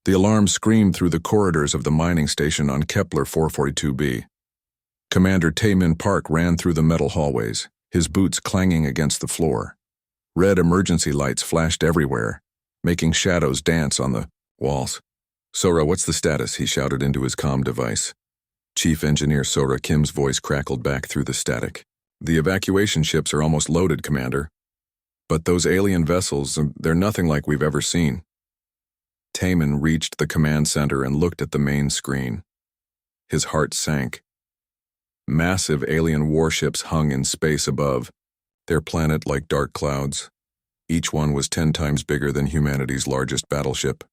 The alarm screamed through the corridors of the mining station on Kepler 442b. Commander Taemin Park ran through the metal hallways, his boots clanging against the floor. Red emergency lights flashed everywhere, making shadows dance on the walls. "Sora, what's the status?" he shouted into his comm device. Chief Engineer Sora Kim's voice crackled back through the static. "The evacuation ships are almost loaded, Commander. But those alien vessels, they're nothing like we've ever seen." Taemin reached the command center and looked at the main screen. His heart sank. Massive alien warships hung in space above, their planet like dark clouds. Each one was 10 times bigger than humanity's largest battleship.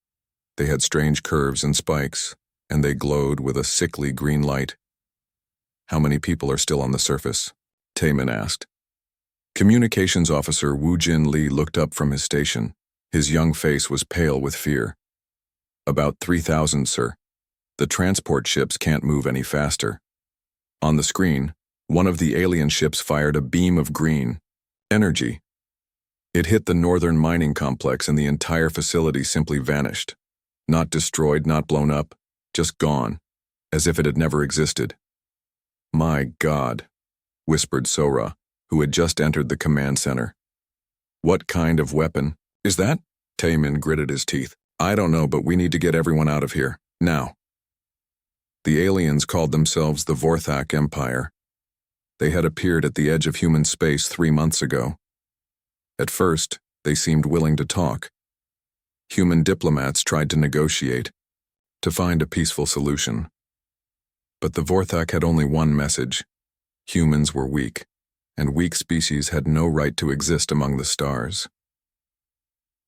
They had strange curves and spikes, and they glowed with a sickly green light. "How many people are still on the surface?" Taemin asked. Communications Officer Woo Jin Lee looked up from his station. His young face was pale with fear. "About 3,000, sir. The transport ships can't move any faster." On the screen, one of the alien ships fired a beam of green energy. It hit the northern mining complex and the entire facility simply vanished. Not destroyed, not blown up, just gone, as if it had never existed. "My God," whispered Sora, who had just entered the command center. "What kind of weapon is that?" Taemin gritted his teeth. "I don't know, but we need to get everyone out of here, now." The aliens called themselves the Vorthak Empire. They had appeared at the edge of human space 3 months ago. At first, they seemed willing to talk. Human diplomats tried to negotiate, to find a peaceful solution. But the Vorthak had only one message: humans were weak, and weak species had no right to exist among the stars.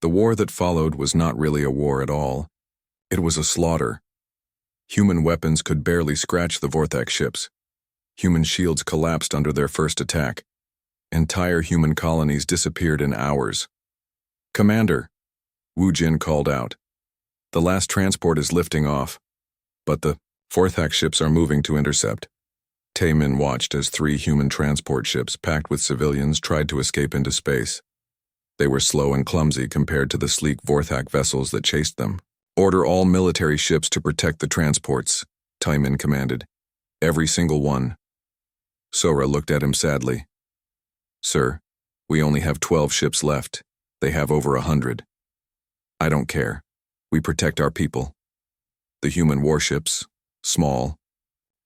The war that followed was not really a war at all. It was a slaughter. Human weapons could barely scratch the Vorthak ships. Human shields collapsed under their first attack. Entire human colonies disappeared in hours. "Commander," Woo Jin called out. "The last transport is lifting off, but the Vorthak ships are moving to intercept." Taemin watched as 3 human transport ships packed with civilians tried to escape into space. They were slow and clumsy compared to the sleek Vorthak vessels that chased them. "Order all military ships to protect the transports," Taemin commanded. "Every single one." Sora looked at him sadly. "Sir, we only have 12 ships left. They have over 100. "I don't care. We protect our people." The human warships, small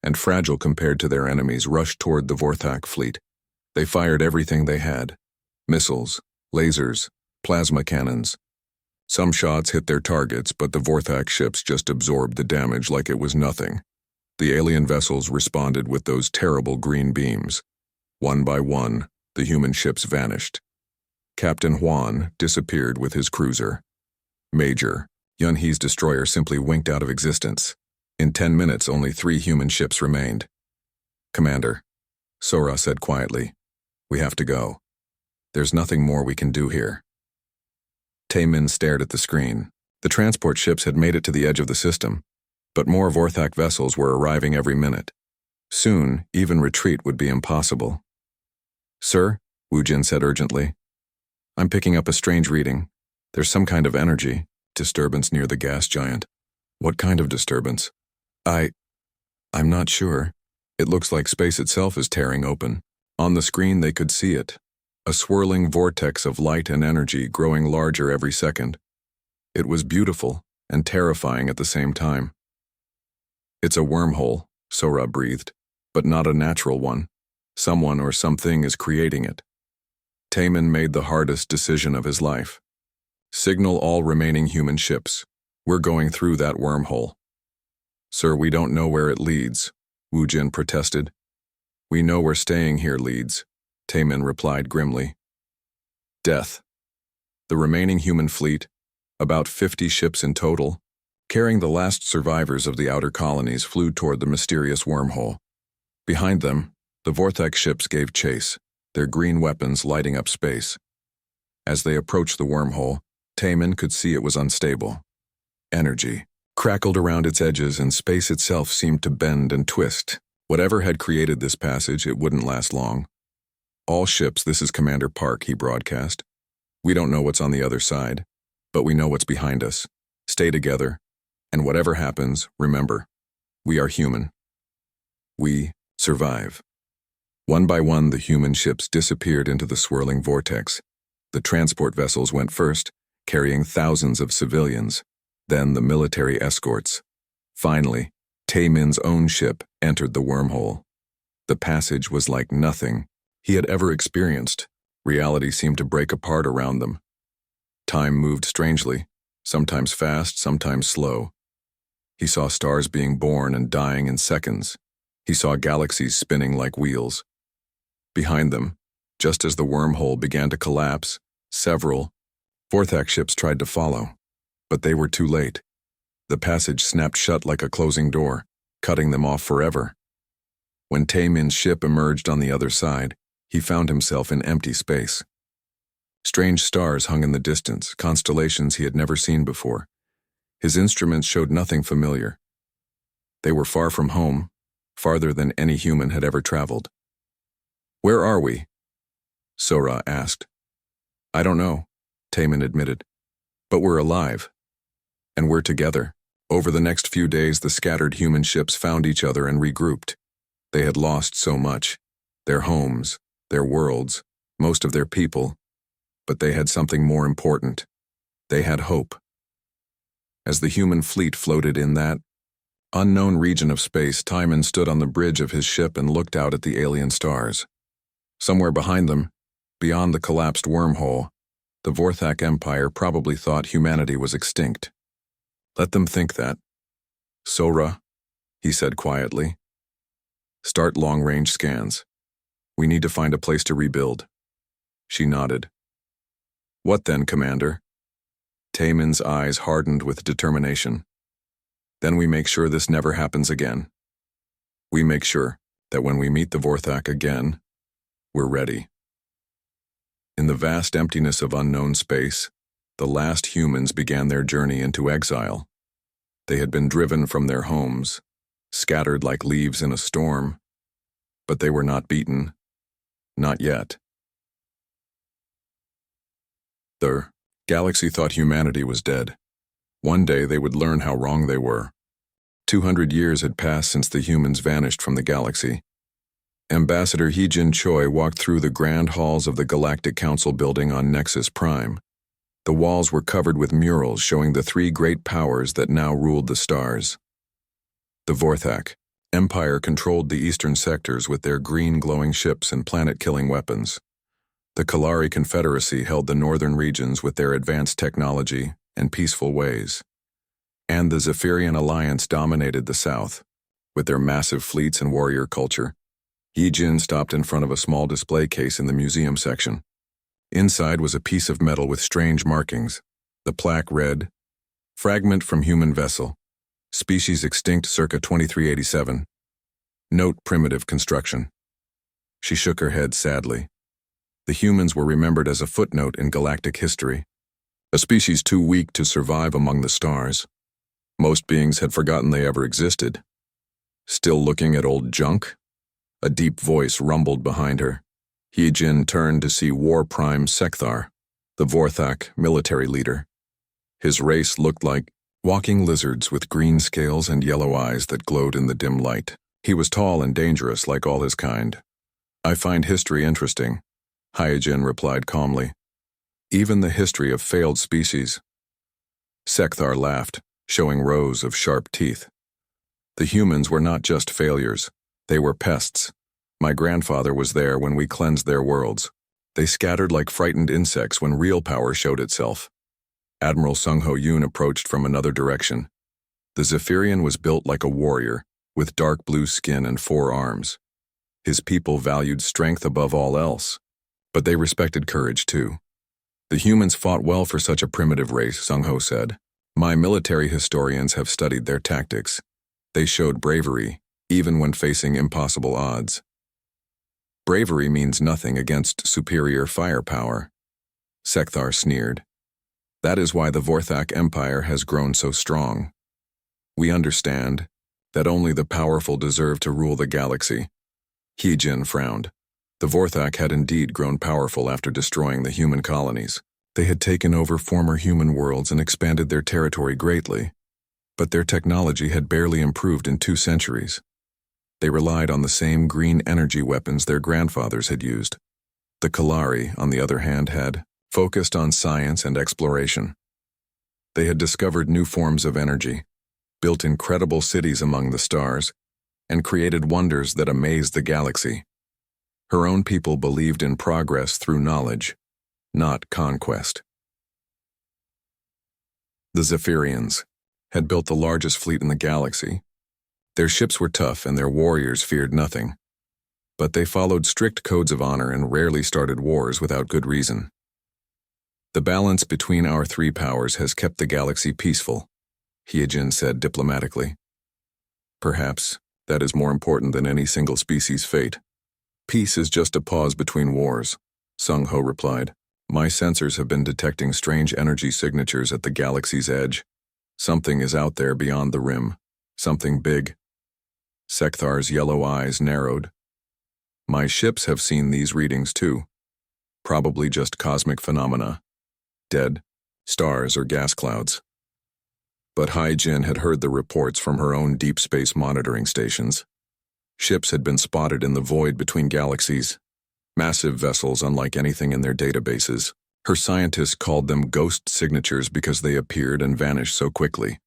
and fragile compared to their enemies, rushed toward the Vorthak fleet. They fired everything they had: missiles, lasers, plasma cannons. Some shots hit their targets, but the Vorthak ships just absorbed the damage like it was nothing. The alien vessels responded with those terrible green beams. One by one, the human ships vanished. Captain Huan disappeared with his cruiser. Major Yunhee's destroyer simply winked out of existence. In 10 minutes, only 3 human ships remained. "Commander," Sora said quietly, "we have to go. There's nothing more we can do here." Taemin stared at the screen. The transport ships had made it to the edge of the system, but more Vorthak vessels were arriving every minute. Soon, even retreat would be impossible. "Sir," Woo Jin said urgently, "I'm picking up a strange reading. There's some kind of energy disturbance near the gas giant." "What kind of disturbance?" I'm not sure. It looks like space itself is tearing open." On the screen they could see it, a swirling vortex of light and energy growing larger every second. It was beautiful and terrifying at the same time. "It's a wormhole," Sora breathed, "but not a natural one. Someone or something is creating it." Taemin made the hardest decision of his life. "Signal all remaining human ships. We're going through that wormhole." "Sir, we don't know where it leads," Woo Jin protested. "We know where staying here leads," Taemin replied grimly. "Death." The remaining human fleet, about 50 ships in total, carrying the last survivors of the outer colonies, flew toward the mysterious wormhole. Behind them, the Vorthak ships gave chase, their green weapons lighting up space. As they approached the wormhole, Taemin could see it was unstable. Energy crackled around its edges, and space itself seemed to bend and twist. Whatever had created this passage, it wouldn't last long. "All ships, this is Commander Park," he broadcast. "We don't know what's on the other side, but we know what's behind us. Stay together. And whatever happens, remember, we are human. We survive. One by one, the human ships disappeared into the swirling vortex. The transport vessels went first, carrying thousands of civilians, then the military escorts. Finally, Taemin's own ship entered the wormhole. The passage was like nothing he had ever experienced. Reality seemed to break apart around them. Time moved strangely, sometimes fast, sometimes slow. He saw stars being born and dying in seconds. He saw galaxies spinning like wheels. Behind them, just as the wormhole began to collapse, several Vorthak ships tried to follow, but they were too late. The passage snapped shut like a closing door, cutting them off forever. When Taemin's ship emerged on the other side, he found himself in empty space. Strange stars hung in the distance, constellations he had never seen before. His instruments showed nothing familiar. They were far from home, farther than any human had ever traveled. "Where are we?" Sora asked. "I don't know," Taemin admitted. "But we're alive. And we're together." Over the next few days, the scattered human ships found each other and regrouped. They had lost so much. Their homes, their worlds, most of their people. But they had something more important. They had hope. As the human fleet floated in that unknown region of space, Taemin stood on the bridge of his ship and looked out at the alien stars. Somewhere behind them, beyond the collapsed wormhole, the Vorthak Empire probably thought humanity was extinct. "Let them think that. Sora," he said quietly, "start long-range scans. We need to find a place to rebuild." She nodded. "What then, Commander?" Taemin's eyes hardened with determination. "Then we make sure this never happens again. We make sure that when we meet the Vorthak again, we're ready." In the vast emptiness of unknown space, the last humans began their journey into exile. They had been driven from their homes, scattered like leaves in a storm, but they were not beaten. Not yet. The galaxy thought humanity was dead. One day they would learn how wrong they were. 200 years had passed since the humans vanished from the galaxy. Ambassador Heejin Choi walked through the grand halls of the Galactic Council building on Nexus Prime. The walls were covered with murals showing the three great powers that now ruled the stars. The Vorthak Empire controlled the eastern sectors with their green glowing ships and planet-killing weapons. The Kalari Confederacy held the northern regions with their advanced technology and peaceful ways. And the Zephyrian Alliance dominated the south, with their massive fleets and warrior culture. Heejin stopped in front of a small display case in the museum section. Inside was a piece of metal with strange markings. The plaque read, "Fragment from human vessel. Species extinct circa 2387. Note primitive construction." She shook her head sadly. The humans were remembered as a footnote in galactic history. A species too weak to survive among the stars. Most beings had forgotten they ever existed. "Still looking at old junk?" A deep voice rumbled behind her. Heejin turned to see War Prime Sekthar, the Vorthak military leader. His race looked like walking lizards with green scales and yellow eyes that glowed in the dim light. He was tall and dangerous like all his kind. "I find history interesting," Heejin replied calmly. "Even the history of failed species." Sekthar laughed, showing rows of sharp teeth. "The humans were not just failures. They were pests. My grandfather was there when we cleansed their worlds. They scattered like frightened insects when real power showed itself." Admiral Sung Ho Yoon approached from another direction. The Zephyrian was built like a warrior, with dark blue skin and 4 arms. His people valued strength above all else, but they respected courage too. "The humans fought well for such a primitive race," Sung Ho said. "My military historians have studied their tactics. They showed bravery, even when facing impossible odds." "Bravery means nothing against superior firepower," Sekthar sneered. "That is why the Vorthak Empire has grown so strong. We understand that only the powerful deserve to rule the galaxy." Heejin frowned. The Vorthak had indeed grown powerful after destroying the human colonies. They had taken over former human worlds and expanded their territory greatly. But their technology had barely improved in 2 centuries. They relied on the same green energy weapons their grandfathers had used. The Kalari, on the other hand, had focused on science and exploration. They had discovered new forms of energy, built incredible cities among the stars, and created wonders that amazed the galaxy. Her own people believed in progress through knowledge, not conquest. The Zephyrians had built the largest fleet in the galaxy. Their ships were tough and their warriors feared nothing. But they followed strict codes of honor and rarely started wars without good reason. The balance between our 3 powers has kept the galaxy peaceful, Hyejin said diplomatically. Perhaps that is more important than any single species' fate. Peace is just a pause between wars, Sung Ho replied. My sensors have been detecting strange energy signatures at the galaxy's edge. Something is out there beyond the rim. Something big. Sekthar's yellow eyes narrowed. My ships have seen these readings too. Probably just cosmic phenomena. Dead, stars or gas clouds. But Hyejin had heard the reports from her own deep space monitoring stations. Ships had been spotted in the void between galaxies. Massive vessels unlike anything in their databases. Her scientists called them ghost signatures because they appeared and vanished so quickly.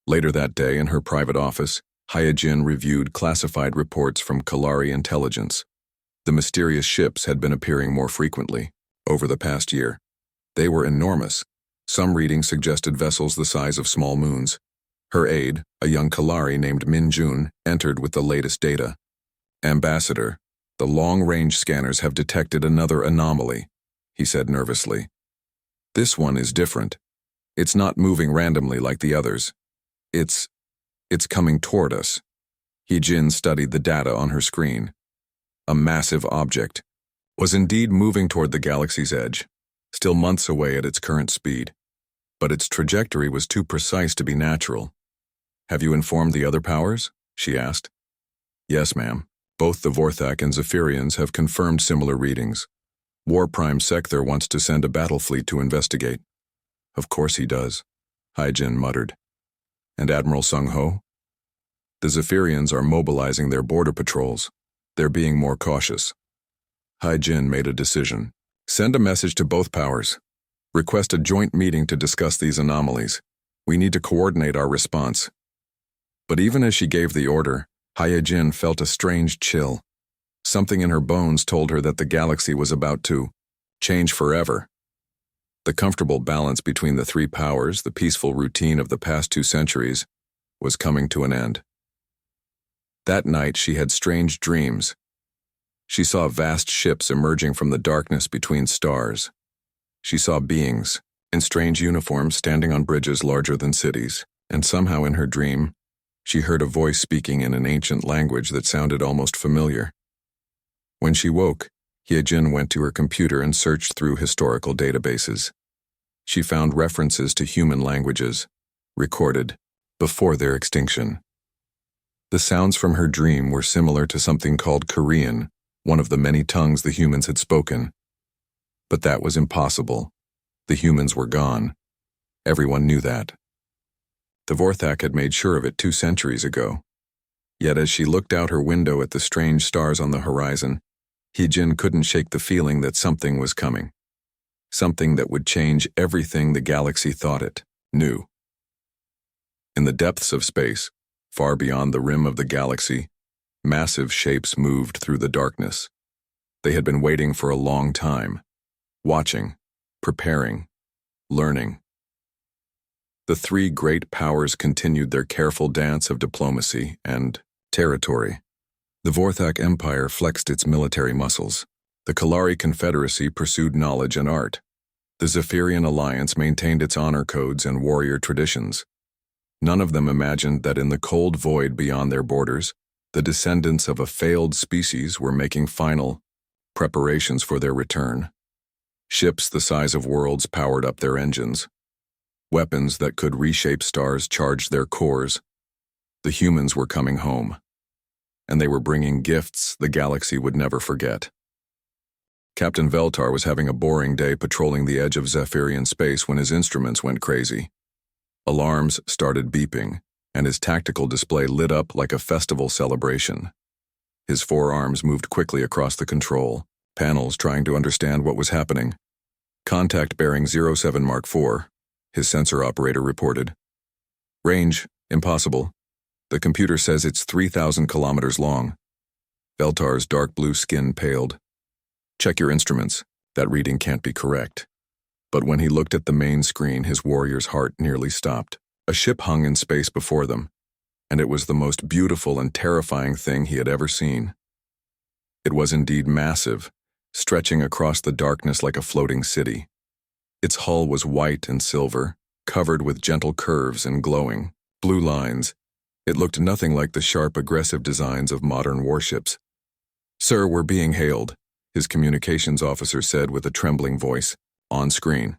Later that day in her private office, Hyejin reviewed classified reports from Kalari intelligence. The mysterious ships had been appearing more frequently over the past year. They were enormous. Some readings suggested vessels the size of small moons. Her aide, a young Kalari named Min Jun, entered with the latest data. Ambassador, the long-range scanners have detected another anomaly, he said nervously. This one is different. It's not moving randomly like the others. It's coming toward us. Hyejin studied the data on her screen. A massive object was indeed moving toward the galaxy's edge, still months away at its current speed. But its trajectory was too precise to be natural. Have you informed the other powers? She asked. Yes, ma'am. Both the Vorthak and Zephyrians have confirmed similar readings. War Prime Sekthar wants to send a battle fleet to investigate. Of course he does, Hyejin muttered. And Admiral Sung Ho? The Zephyrians are mobilizing their border patrols. They're being more cautious. Hyejin made a decision. Send a message to both powers. Request a joint meeting to discuss these anomalies. We need to coordinate our response. But even as she gave the order, Hyejin felt a strange chill. Something in her bones told her that the galaxy was about to change forever. The comfortable balance between the 3 powers, the peaceful routine of the past 2 centuries, was coming to an end. That night she had strange dreams. She saw vast ships emerging from the darkness between stars. She saw beings in strange uniforms standing on bridges larger than cities, and somehow in her dream, she heard a voice speaking in an ancient language that sounded almost familiar. When she woke, Hyejin went to her computer and searched through historical databases. She found references to human languages, recorded before their extinction. The sounds from her dream were similar to something called Korean, one of the many tongues the humans had spoken. But that was impossible. The humans were gone. Everyone knew that. The Vorthak had made sure of it 2 centuries ago. Yet as she looked out her window at the strange stars on the horizon, Hyejin couldn't shake the feeling that something was coming. Something that would change everything the galaxy thought it knew. In the depths of space, far beyond the rim of the galaxy, massive shapes moved through the darkness. They had been waiting for a long time, watching, preparing, learning. The 3 great powers continued their careful dance of diplomacy and territory. The Vorthak Empire flexed its military muscles. The Kalari Confederacy pursued knowledge and art. The Zephyrian Alliance maintained its honor codes and warrior traditions. None of them imagined that in the cold void beyond their borders, the descendants of a failed species were making final preparations for their return. Ships the size of worlds powered up their engines. Weapons that could reshape stars charged their cores. The humans were coming home. And they were bringing gifts the galaxy would never forget. Captain Veltar was having a boring day patrolling the edge of Zephyrian space when his instruments went crazy. Alarms started beeping, and his tactical display lit up like a festival celebration. His forearms moved quickly across the control panels, trying to understand what was happening. Contact bearing 07 Mark IV, his sensor operator reported. Range, impossible. The computer says it's 3,000 kilometers long. Veltar's dark blue skin paled. Check your instruments. That reading can't be correct. But when he looked at the main screen, his warrior's heart nearly stopped. A ship hung in space before them, and it was the most beautiful and terrifying thing he had ever seen. It was indeed massive, stretching across the darkness like a floating city. Its hull was white and silver, covered with gentle curves and glowing blue lines. It looked nothing like the sharp, aggressive designs of modern warships. "Sir, we're being hailed," his communications officer said with a trembling voice, on screen.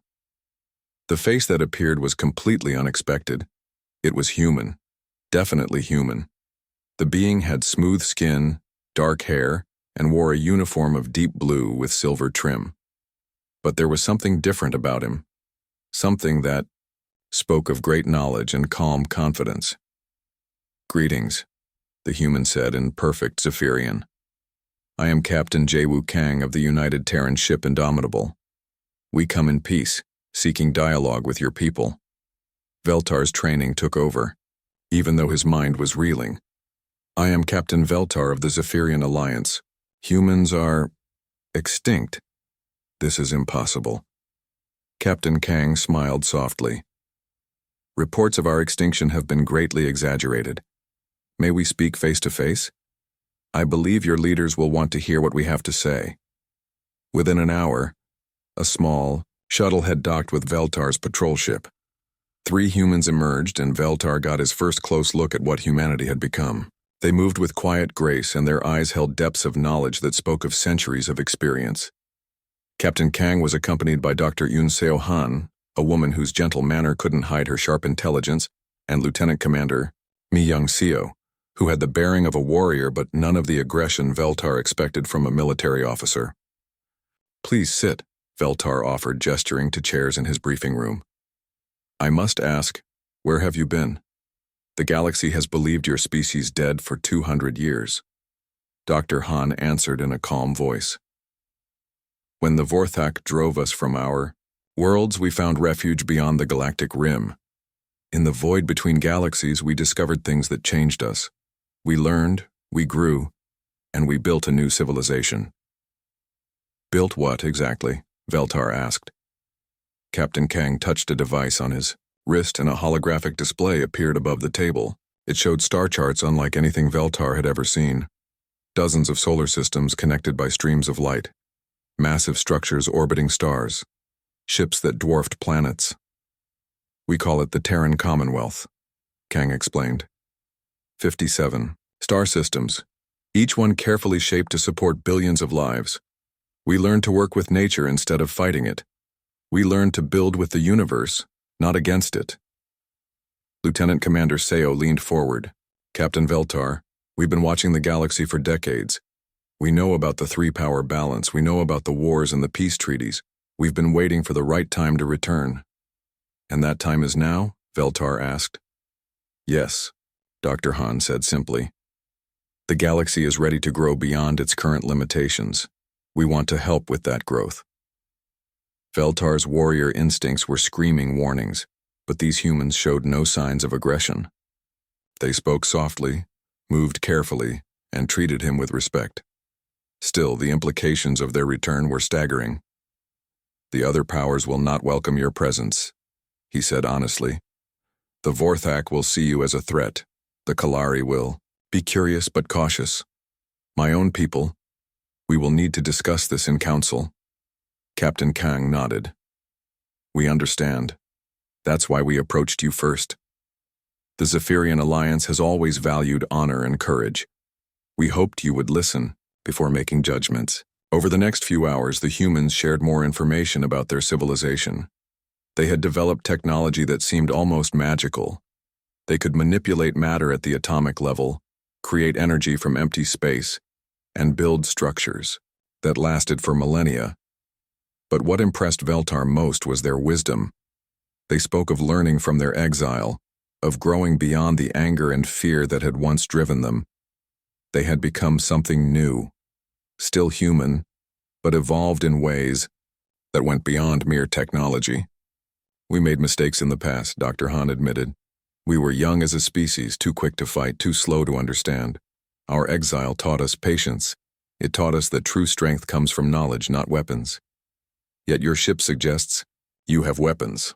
The face that appeared was completely unexpected. It was human, definitely human. The being had smooth skin, dark hair, and wore a uniform of deep blue with silver trim. But there was something different about him, something that spoke of great knowledge and calm confidence. "Greetings," the human said in perfect Zephyrian. "I am Captain Jaewoo Kang of the United Terran ship Indomitable. We come in peace, seeking dialogue with your people." Veltar's training took over, even though his mind was reeling. "I am Captain Veltar of the Zephyrian Alliance. Humans are extinct. This is impossible." Captain Kang smiled softly. "Reports of our extinction have been greatly exaggerated. May we speak face to face? I believe your leaders will want to hear what we have to say." Within an hour, a small shuttle had docked with Veltar's patrol ship. 3 humans emerged, and Veltar got his first close look at what humanity had become. They moved with quiet grace, and their eyes held depths of knowledge that spoke of centuries of experience. Captain Kang was accompanied by Dr. Yoon Seo Han, a woman whose gentle manner couldn't hide her sharp intelligence, and Lieutenant Commander Mi Young Seo, who had the bearing of a warrior but none of the aggression Veltar expected from a military officer. "Please sit," Veltar offered, gesturing to chairs in his briefing room. "I must ask, where have you been? The galaxy has believed your species dead for 200 years. Dr. Han answered in a calm voice. "When the Vorthak drove us from our worlds, we found refuge beyond the galactic rim. In the void between galaxies, we discovered things that changed us. We learned, we grew, and we built a new civilization." "Built what, exactly?" Veltar asked. Captain Kang touched a device on his wrist, and a holographic display appeared above the table. It showed star charts unlike anything Veltar had ever seen. Dozens of solar systems connected by streams of light. Massive structures orbiting stars. Ships that dwarfed planets. "We call it the Terran Commonwealth," Kang explained. 57 star systems, each one carefully shaped to support billions of lives. We learned to work with nature instead of fighting it. We learned to build with the universe, not against it. Lieutenant Commander Seo leaned forward. "Captain Veltar, we've been watching the galaxy for decades. We know about the 3-power balance. We know about the wars and the peace treaties. We've been waiting for the right time to return." "And that time is now?" Veltar asked. "Yes," Dr. Han said simply. "The galaxy is ready to grow beyond its current limitations. We want to help with that growth." Veltar's warrior instincts were screaming warnings, but these humans showed no signs of aggression. They spoke softly, moved carefully, and treated him with respect. Still, the implications of their return were staggering. "The other powers will not welcome your presence," he said honestly. "The Vorthak will see you as a threat. The Kalari will. Be curious but cautious. My own people, we will need to discuss this in council." Captain Kang nodded. "We understand. That's why we approached you first. The Zephyrian Alliance has always valued honor and courage. We hoped you would listen before making judgments." Over the next few hours, the humans shared more information about their civilization. They had developed technology that seemed almost magical. They could manipulate matter at the atomic level, create energy from empty space, and build structures that lasted for millennia. But what impressed Veltar most was their wisdom. They spoke of learning from their exile, of growing beyond the anger and fear that had once driven them. They had become something new, still human, but evolved in ways that went beyond mere technology. We made mistakes in the past, Dr. Han admitted. We were young as a species, too quick to fight, too slow to understand. Our exile taught us patience. It taught us that true strength comes from knowledge, not weapons. Yet your ship suggests you have weapons,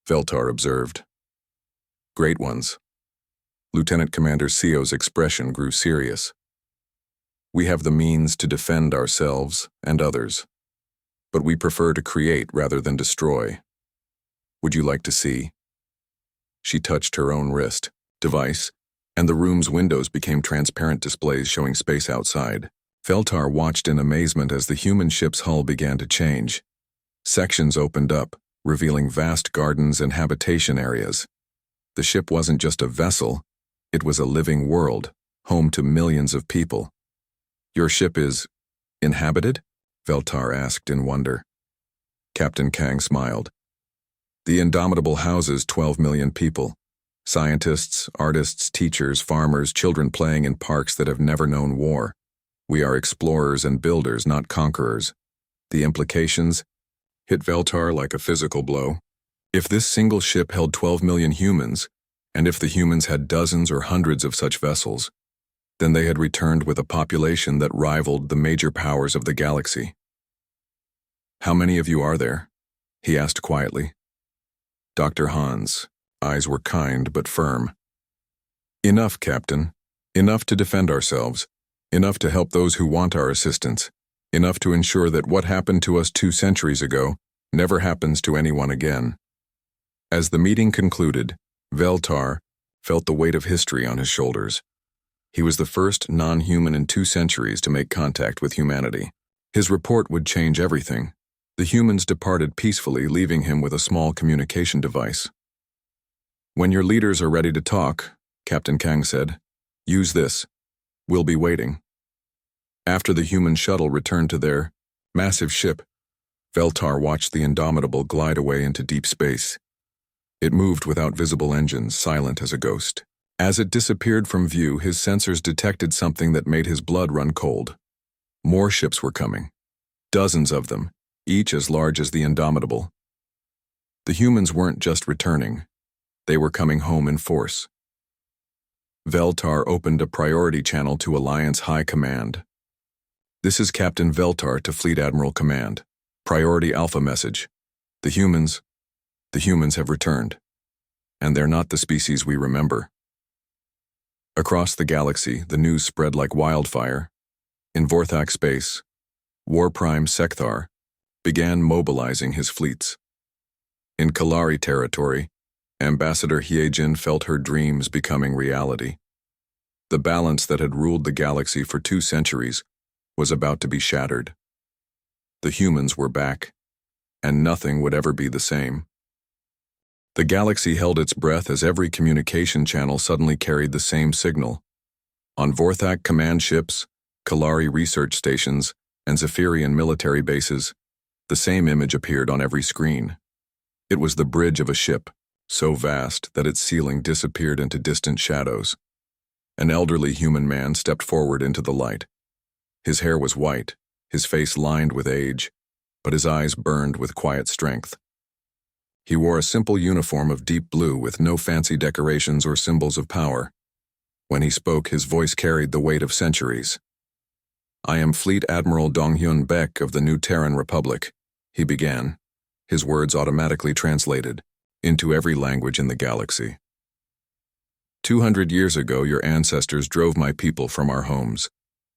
Veltar observed. Great ones. Lieutenant Commander Seo's expression grew serious. We have the means to defend ourselves and others, but we prefer to create rather than destroy. Would you like to see? She touched her own wrist, device, and the room's windows became transparent displays showing space outside. Veltar watched in amazement as the human ship's hull began to change. Sections opened up, revealing vast gardens and habitation areas. The ship wasn't just a vessel, it was a living world, home to millions of people. Your ship is inhabited? Veltar asked in wonder. Captain Kang smiled. The Indomitable houses 12 million people. Scientists, artists, teachers, farmers, children playing in parks that have never known war. We are explorers and builders, not conquerors. The implications hit Veltar like a physical blow. If this single ship held 12 million humans, and if the humans had dozens or hundreds of such vessels, then they had returned with a population that rivaled the major powers of the galaxy. How many of you are there? He asked quietly. Dr. Han's eyes were kind but firm. Enough, Captain. Enough to defend ourselves. Enough to help those who want our assistance. Enough to ensure that what happened to us 2 centuries ago never happens to anyone again. As the meeting concluded, Veltar felt the weight of history on his shoulders. He was the first non-human in 2 centuries to make contact with humanity. His report would change everything. The humans departed peacefully, leaving him with a small communication device. When your leaders are ready to talk, Captain Kang said, use this. We'll be waiting. After the human shuttle returned to their massive ship, Veltar watched the Indomitable glide away into deep space. It moved without visible engines, silent as a ghost. As it disappeared from view, his sensors detected something that made his blood run cold. More ships were coming. Dozens of them, each as large as the Indomitable. The humans weren't just returning. They were coming home in force. Veltar opened a priority channel to Alliance High Command. This is Captain Veltar to Fleet Admiral Command. Priority Alpha message. The humans have returned. And they're not the species we remember. Across the galaxy, the news spread like wildfire. In Vorthak space, War Prime Sekthar began mobilizing his fleets. In Kalari territory, Ambassador Hyejin felt her dreams becoming reality. The balance that had ruled the galaxy for 2 centuries was about to be shattered. The humans were back, and nothing would ever be the same. The galaxy held its breath as every communication channel suddenly carried the same signal. On Vorthak command ships, Kalari research stations, and Zephyrian military bases, the same image appeared on every screen. It was the bridge of a ship, so vast that its ceiling disappeared into distant shadows. An elderly human man stepped forward into the light. His hair was white, his face lined with age, but his eyes burned with quiet strength. He wore a simple uniform of deep blue with no fancy decorations or symbols of power. When he spoke, his voice carried the weight of centuries. I am Fleet Admiral Donghyun Baek of the New Terran Republic, he began, his words automatically translated into every language in the galaxy. 200 years ago, your ancestors drove my people from our homes.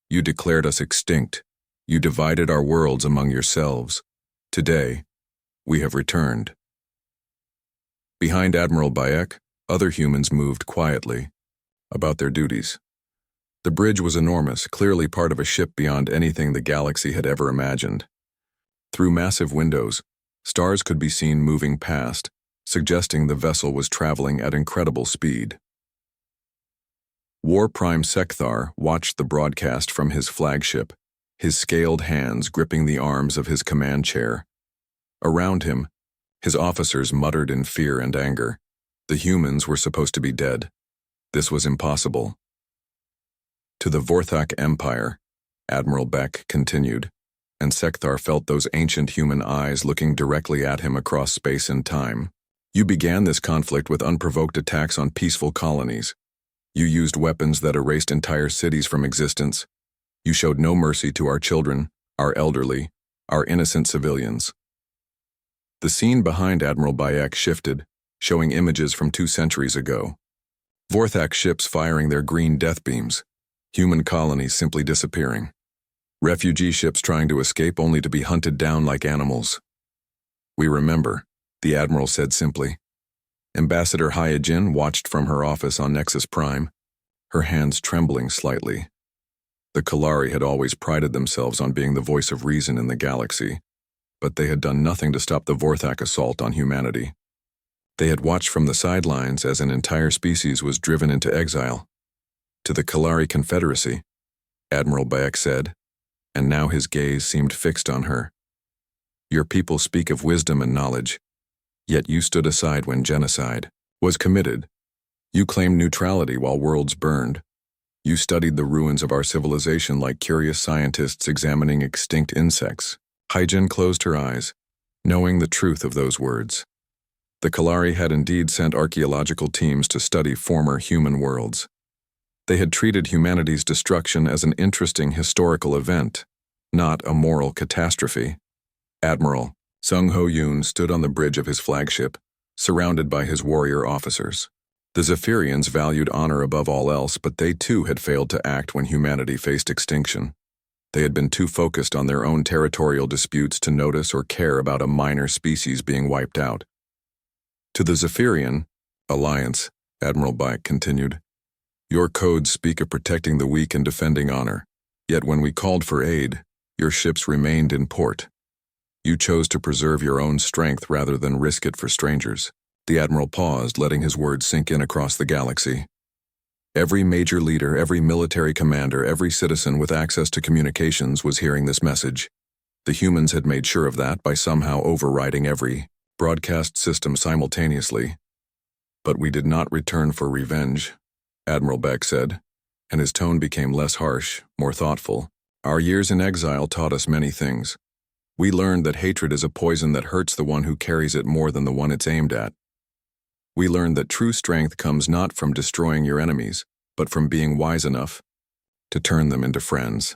You declared us extinct. You divided our worlds among yourselves. Today, we have returned. Behind Admiral Baek, other humans moved quietly about their duties. The bridge was enormous, clearly part of a ship beyond anything the galaxy had ever imagined. Through massive windows, stars could be seen moving past, suggesting the vessel was traveling at incredible speed. War Prime Sekthar watched the broadcast from his flagship, his scaled hands gripping the arms of his command chair. Around him, His officers muttered in fear and anger. The humans were supposed to be dead. This was impossible. To the Vorthak Empire, Admiral Beck continued, and Sekthar felt those ancient human eyes looking directly at him across space and time. You began this conflict with unprovoked attacks on peaceful colonies. You used weapons that erased entire cities from existence. You showed no mercy to our children, our elderly, our innocent civilians. The scene behind Admiral Bayek shifted, showing images from 2 centuries ago. Vorthak ships firing their green death beams, human colonies simply disappearing. Refugee ships trying to escape only to be hunted down like animals. We remember, the Admiral said simply. Ambassador Hyojin watched from her office on Nexus Prime, her hands trembling slightly. The Kalari had always prided themselves on being the voice of reason in the galaxy, but they had done nothing to stop the Vorthak assault on humanity. They had watched from the sidelines as an entire species was driven into exile. To the Kalari Confederacy, Admiral Bayek said, and now his gaze seemed fixed on her. Your people speak of wisdom and knowledge, yet you stood aside when genocide was committed. You claimed neutrality while worlds burned. You studied the ruins of our civilization like curious scientists examining extinct insects. Hyojin closed her eyes, knowing the truth of those words. The Kalari had indeed sent archaeological teams to study former human worlds. They had treated humanity's destruction as an interesting historical event, not a moral catastrophe. Admiral Sung Ho-yoon stood on the bridge of his flagship, surrounded by his warrior officers. The Zephyrians valued honor above all else, but they too had failed to act when humanity faced extinction. They had been too focused on their own territorial disputes to notice or care about a minor species being wiped out. To the Zephyrian Alliance, Admiral Bayek continued, your codes speak of protecting the weak and defending honor, yet when we called for aid, your ships remained in port. You chose to preserve your own strength rather than risk it for strangers. The Admiral paused, letting his words sink in across the galaxy. Every major leader, every military commander, every citizen with access to communications was hearing this message. The humans had made sure of that by somehow overriding every broadcast system simultaneously. But we did not return for revenge, Admiral Beck said, and his tone became less harsh, more thoughtful. Our years in exile taught us many things. We learned that hatred is a poison that hurts the one who carries it more than the one it's aimed at. We learned that true strength comes not from destroying your enemies, but from being wise enough to turn them into friends.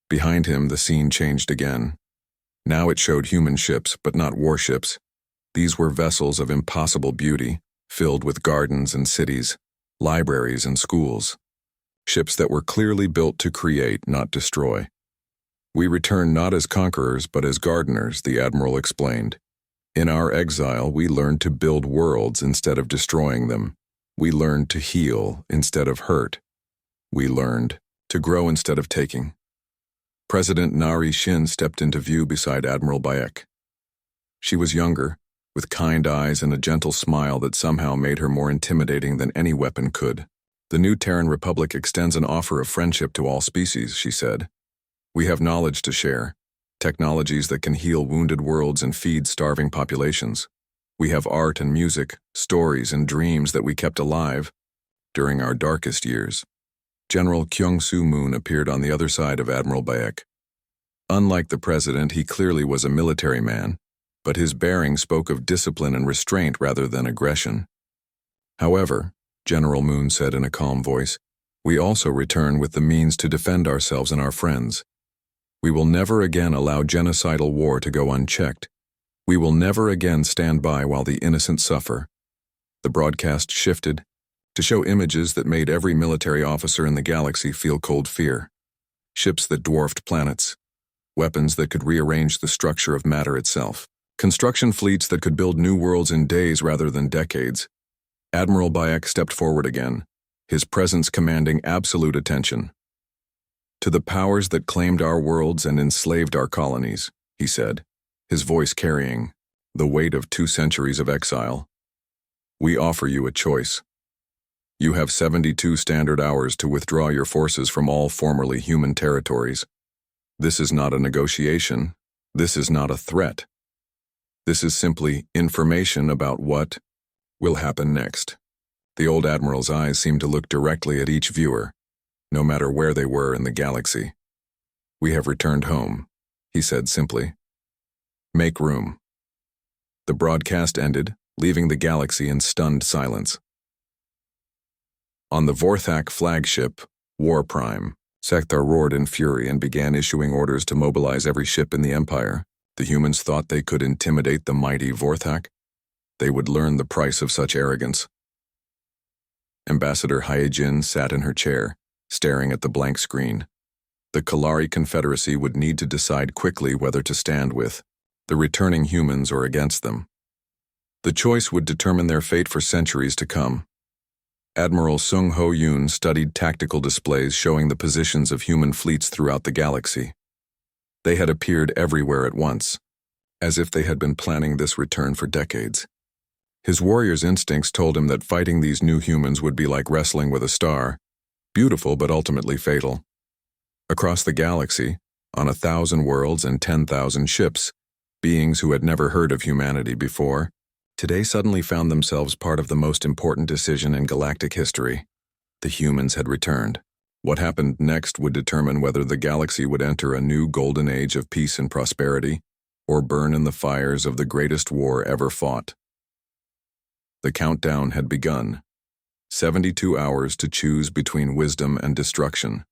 Behind him, the scene changed again. Now it showed human ships, but not warships. These were vessels of impossible beauty, filled with gardens and cities, libraries and schools. Ships that were clearly built to create, not destroy. We returned not as conquerors, but as gardeners, the Admiral explained. In our exile, we learned to build worlds instead of destroying them. We learned to heal instead of hurt. We learned to grow instead of taking. President Narration stepped into view beside Admiral Bayek. She was younger, with kind eyes and a gentle smile that somehow made her more intimidating than any weapon could. The new Terran Republic extends an offer of friendship to all species, she said. We have knowledge to share, technologies that can heal wounded worlds and feed starving populations. We have art and music, stories and dreams that we kept alive during our darkest years. General Kyung-Soo Moon appeared on the other side of Admiral Bayek. Unlike the president, he clearly was a military man, but his bearing spoke of discipline and restraint rather than aggression. However, General Moon said in a calm voice, we also return with the means to defend ourselves and our friends. We will never again allow genocidal war to go unchecked. We will never again stand by while the innocent suffer. The broadcast shifted to show images that made every military officer in the galaxy feel cold fear. Ships that dwarfed planets. Weapons that could rearrange the structure of matter itself. Construction fleets that could build new worlds in days rather than decades. Admiral Bayek stepped forward again, his presence commanding absolute attention. To the powers that claimed our worlds and enslaved our colonies, he said, his voice carrying the weight of 2 centuries of exile. We offer you a choice. You have 72 standard hours to withdraw your forces from all formerly human territories. This is not a negotiation. This is not a threat. This is simply information about what will happen next. The old admiral's eyes seemed to look directly at each viewer, no matter where they were in the galaxy. "We have returned home," he said simply. "Make room." The broadcast ended, leaving the galaxy in stunned silence. On the Vorthak flagship, War Prime, Sekthar roared in fury and began issuing orders to mobilize every ship in the Empire. The humans thought they could intimidate the mighty Vorthak. They would learn the price of such arrogance. Ambassador Hyejin sat in her chair, staring at the blank screen. The Kalari Confederacy would need to decide quickly whether to stand with the returning humans or against them. The choice would determine their fate for centuries to come. Admiral Sung Ho Yoon studied tactical displays showing the positions of human fleets throughout the galaxy. They had appeared everywhere at once, as if they had been planning this return for decades. His warrior's instincts told him that fighting these new humans would be like wrestling with a star, beautiful but ultimately fatal. Across the galaxy, on 1,000 worlds and 10,000 ships, beings who had never heard of humanity before, today suddenly found themselves part of the most important decision in galactic history. The humans had returned. What happened next would determine whether the galaxy would enter a new golden age of peace and prosperity, or burn in the fires of the greatest war ever fought. The countdown had begun. 72 hours to choose between wisdom and destruction.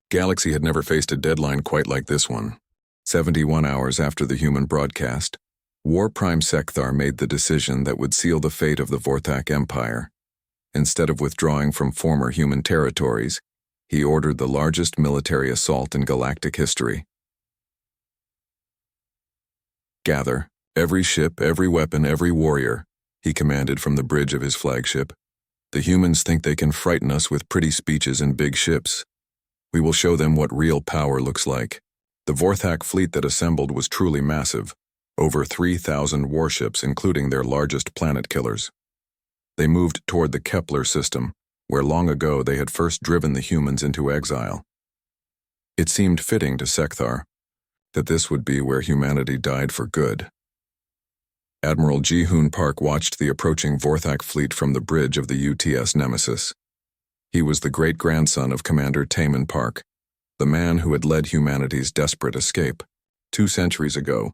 Galaxy had never faced a deadline quite like this one. 71 hours after the human broadcast, War Prime Sekthar made the decision that would seal the fate of the Vorthak Empire. Instead of withdrawing from former human territories, he ordered the largest military assault in galactic history. "Gather, every ship, every weapon, every warrior," he commanded from the bridge of his flagship. "The humans think they can frighten us with pretty speeches and big ships. We will show them what real power looks like." The Vorthak fleet that assembled was truly massive, over 3,000 warships including their largest planet killers. They moved toward the Kepler system, where long ago they had first driven the humans into exile. It seemed fitting to Sekthar that this would be where humanity died for good. Admiral Ji-hoon Park watched the approaching Vorthak fleet from the bridge of the UTS Nemesis. He was the great-grandson of Commander Taemin Park, the man who had led humanity's desperate escape 2 centuries ago.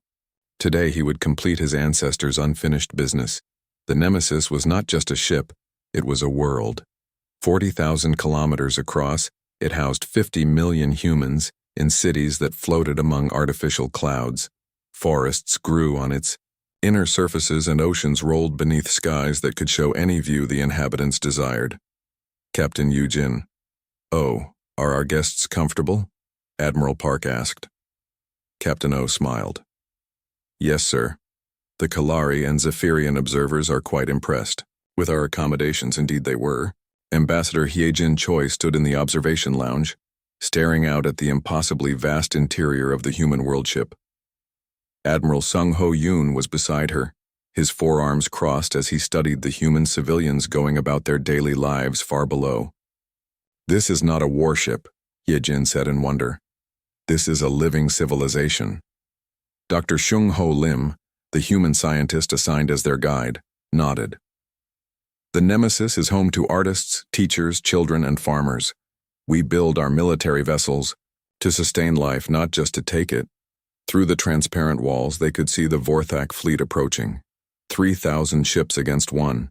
Today he would complete his ancestors' unfinished business. The Nemesis was not just a ship, it was a world. 40,000 kilometers across, it housed 50 million humans in cities that floated among artificial clouds. Forests grew on its inner surfaces and oceans rolled beneath skies that could show any view the inhabitants desired. "Captain Yujin." "Oh, are our guests comfortable?" Admiral Park asked. Captain O smiled. "Yes, sir. The Kalari and Zephyrian observers are quite impressed. With our accommodations, indeed they were." Ambassador Hyejin Choi stood in the observation lounge, staring out at the impossibly vast interior of the human worldship. Admiral Sung Ho Yoon was beside her, his forearms crossed as he studied the human civilians going about their daily lives far below. "This is not a warship," Hyejin said in wonder. "This is a living civilization." Dr. Shung Ho Lim, the human scientist assigned as their guide, nodded. "The Nemesis is home to artists, teachers, children, and farmers. We build our military vessels to sustain life, not just to take it." Through the transparent walls, they could see the Vorthak fleet approaching. 3,000 ships against one.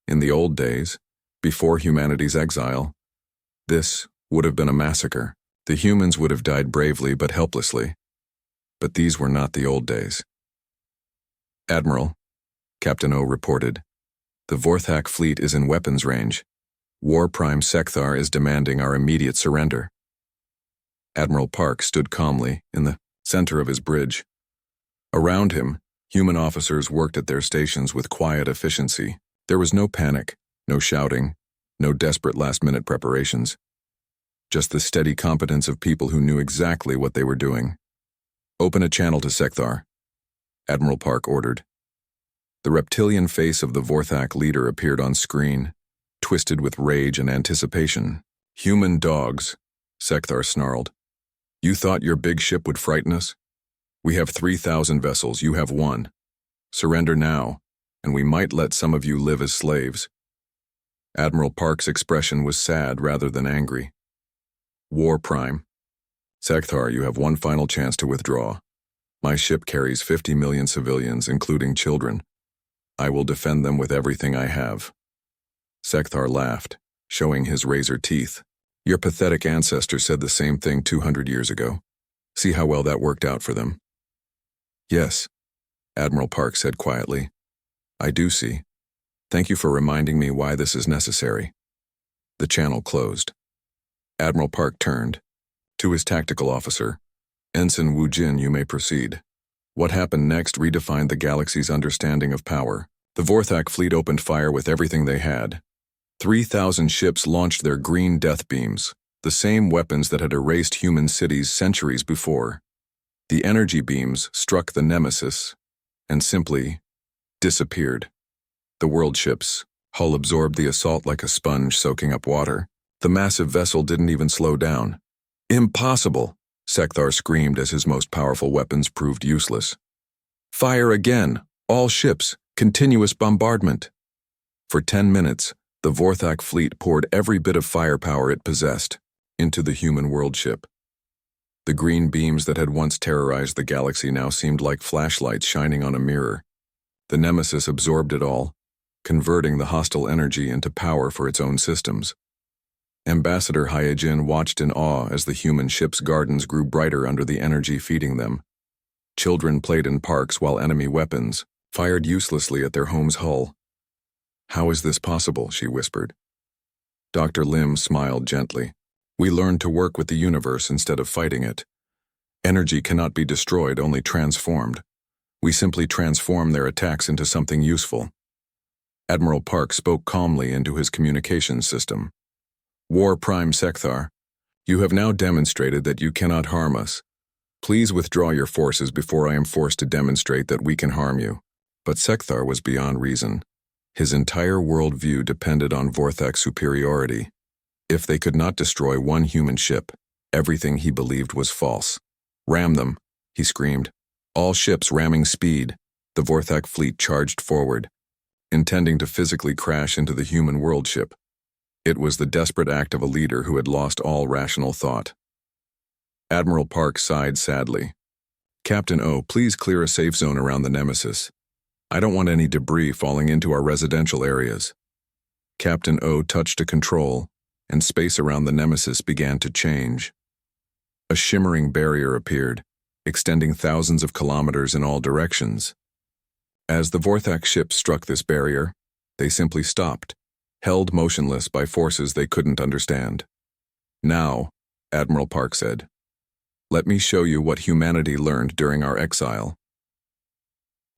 In the old days, before humanity's exile, this would have been a massacre. The humans would have died bravely but helplessly. But these were not the old days. "Admiral," Captain O reported, "the Vorthak fleet is in weapons range. War Prime Sekthar is demanding our immediate surrender." Admiral Park stood calmly in the center of his bridge. Around him, human officers worked at their stations with quiet efficiency. There was no panic, no shouting, no desperate last-minute preparations. Just the steady competence of people who knew exactly what they were doing. "Open a channel to Sekthar," Admiral Park ordered. The reptilian face of the Vorthak leader appeared on screen, twisted with rage and anticipation. "Human dogs," Sekthar snarled. You thought your big ship would frighten us? We have 3,000 vessels, you have one. Surrender now, and we might let some of you live as slaves. Admiral Park's expression was sad rather than angry. War Prime. Sekthar, you have one final chance to withdraw. My ship carries 50 million civilians, including children. I will defend them with everything I have. Sekthar laughed, showing his razor teeth. Your pathetic ancestor said the same thing 200 years ago. See how well that worked out for them. Yes, Admiral Park said quietly. I do see. Thank you for reminding me why this is necessary. The channel closed. Admiral Park turned. To his tactical officer, Ensign Wu Jin, you may proceed. What happened next redefined the galaxy's understanding of power. The Vorthak fleet opened fire with everything they had. 3,000 ships launched their green death beams, the same weapons that had erased human cities centuries before. The energy beams struck the Nemesis and simply disappeared. The world ship's hull absorbed the assault like a sponge soaking up water. The massive vessel didn't even slow down. Impossible, Sekthar screamed as his most powerful weapons proved useless. Fire again! All ships! Continuous bombardment! For 10 minutes, the Vorthak fleet poured every bit of firepower it possessed into the human world ship. The green beams that had once terrorized the galaxy now seemed like flashlights shining on a mirror. The Nemesis absorbed it all, converting the hostile energy into power for its own systems. Ambassador Hyojin watched in awe as the human ship's gardens grew brighter under the energy feeding them. Children played in parks while enemy weapons fired uselessly at their home's hull. How is this possible? She whispered. Dr. Lim smiled gently. We learned to work with the universe instead of fighting it. Energy cannot be destroyed, only transformed. We simply transform their attacks into something useful. Admiral Park spoke calmly into his communications system. War Prime Sekthar, you have now demonstrated that you cannot harm us. Please withdraw your forces before I am forced to demonstrate that we can harm you. But Sekthar was beyond reason. His entire worldview depended on Vorthak's superiority. If they could not destroy one human ship, everything he believed was false. Ram them, he screamed. All ships ramming speed. The Vorthak fleet charged forward, intending to physically crash into the human world ship. It was the desperate act of a leader who had lost all rational thought. Admiral Park sighed sadly. Captain O, please clear a safe zone around the Nemesis. I don't want any debris falling into our residential areas. Captain O touched a control, and space around the Nemesis began to change. A shimmering barrier appeared, extending thousands of kilometers in all directions. As the Vorthak ship struck this barrier, they simply stopped, held motionless by forces they couldn't understand. Now, Admiral Park said, let me show you what humanity learned during our exile.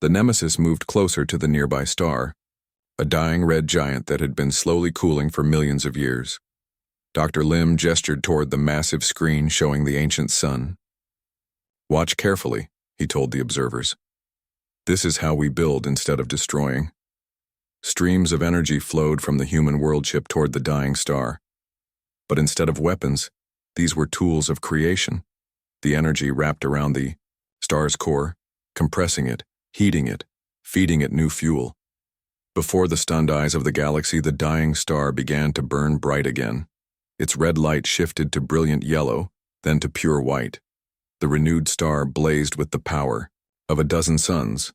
The Nemesis moved closer to the nearby star, a dying red giant that had been slowly cooling for millions of years. Dr. Lim gestured toward the massive screen showing the ancient sun. Watch carefully, he told the observers. This is how we build instead of destroying. Streams of energy flowed from the human world ship toward the dying star. But instead of weapons, these were tools of creation. The energy wrapped around the star's core, compressing it, heating it, feeding it new fuel. Before the stunned eyes of the galaxy, the dying star began to burn bright again. Its red light shifted to brilliant yellow, then to pure white. The renewed star blazed with the power of a dozen suns,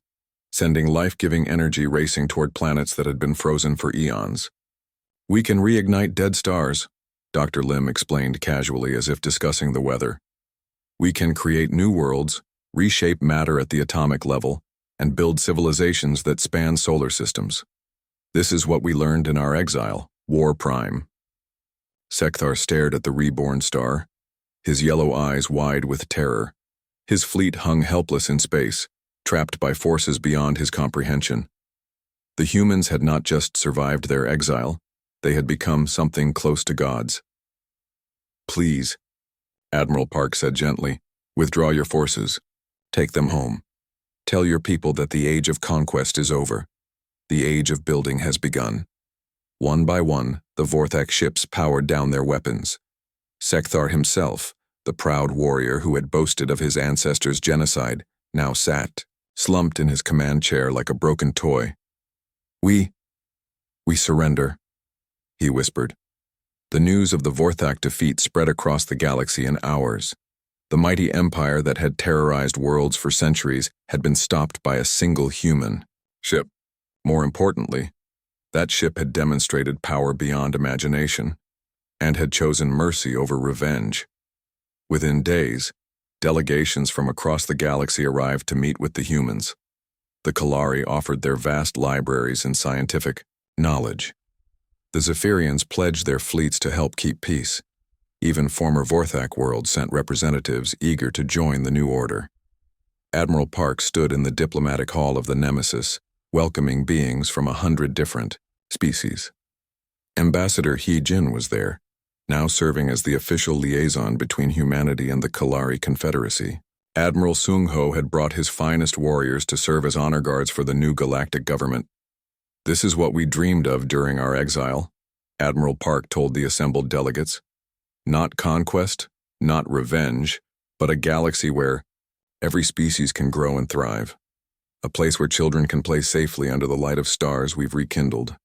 sending life-giving energy racing toward planets that had been frozen for eons. We can reignite dead stars, Dr. Lim explained casually as if discussing the weather. We can create new worlds, reshape matter at the atomic level, and build civilizations that span solar systems. This is what we learned in our exile, War Prime. Sekthar stared at the reborn star, his yellow eyes wide with terror. His fleet hung helpless in space, trapped by forces beyond his comprehension. The humans had not just survived their exile, they had become something close to gods. Please, Admiral Park said gently, withdraw your forces. Take them home. Tell your people that the age of conquest is over. The age of building has begun. One by one, the Vorthak ships powered down their weapons. Sekthar himself, The proud warrior who had boasted of his ancestors' genocide now sat, slumped in his command chair like a broken toy. We surrender," he whispered. The news of the Vorthak defeat spread across the galaxy in hours. The mighty empire that had terrorized worlds for centuries had been stopped by a single human ship. More importantly, that ship had demonstrated power beyond imagination and had chosen mercy over revenge. Within days, delegations from across the galaxy arrived to meet with the humans. The Kalari offered their vast libraries and scientific knowledge. The Zephyrians pledged their fleets to help keep peace. Even former Vorthak worlds sent representatives eager to join the new order. Admiral Park stood in the diplomatic hall of the Nemesis, welcoming beings from 100 different species. Ambassador He Jin was there, now serving as the official liaison between humanity and the Kalari Confederacy. Admiral Sung Ho had brought his finest warriors to serve as honor guards for the new galactic government. "This is what we dreamed of during our exile," Admiral Park told the assembled delegates. "Not conquest, not revenge, but a galaxy where every species can grow and thrive. A place where children can play safely under the light of stars we've rekindled."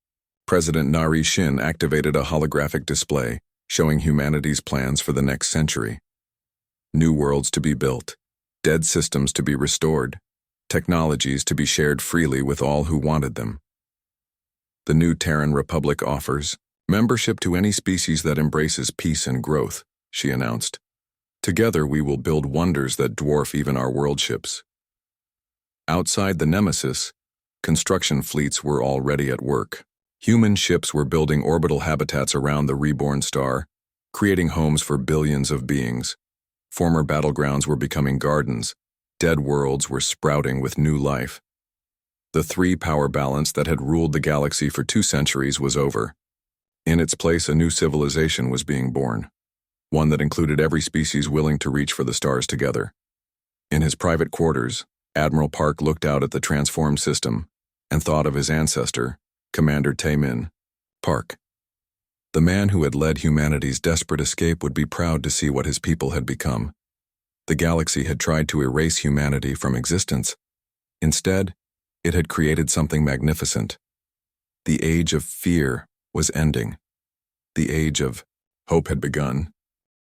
President Narration activated a holographic display showing humanity's plans for the next century. New worlds to be built, dead systems to be restored, technologies to be shared freely with all who wanted them. The new Terran Republic offers membership to any species that embraces peace and growth, she announced. "Together we will build wonders that dwarf even our world ships." Outside the Nemesis, construction fleets were already at work. Human ships were building orbital habitats around the reborn star, creating homes for billions of beings. Former battlegrounds were becoming gardens. Dead worlds were sprouting with new life. The three-power balance that had ruled the galaxy for 2 centuries was over. In its place, a new civilization was being born, one that included every species willing to reach for the stars together. In his private quarters, Admiral Park looked out at the transformed system and thought of his ancestor, Commander Taemin Park. The man who had led humanity's desperate escape would be proud to see what his people had become. The galaxy had tried to erase humanity from existence. Instead, it had created something magnificent. The age of fear was ending. The age of hope had begun.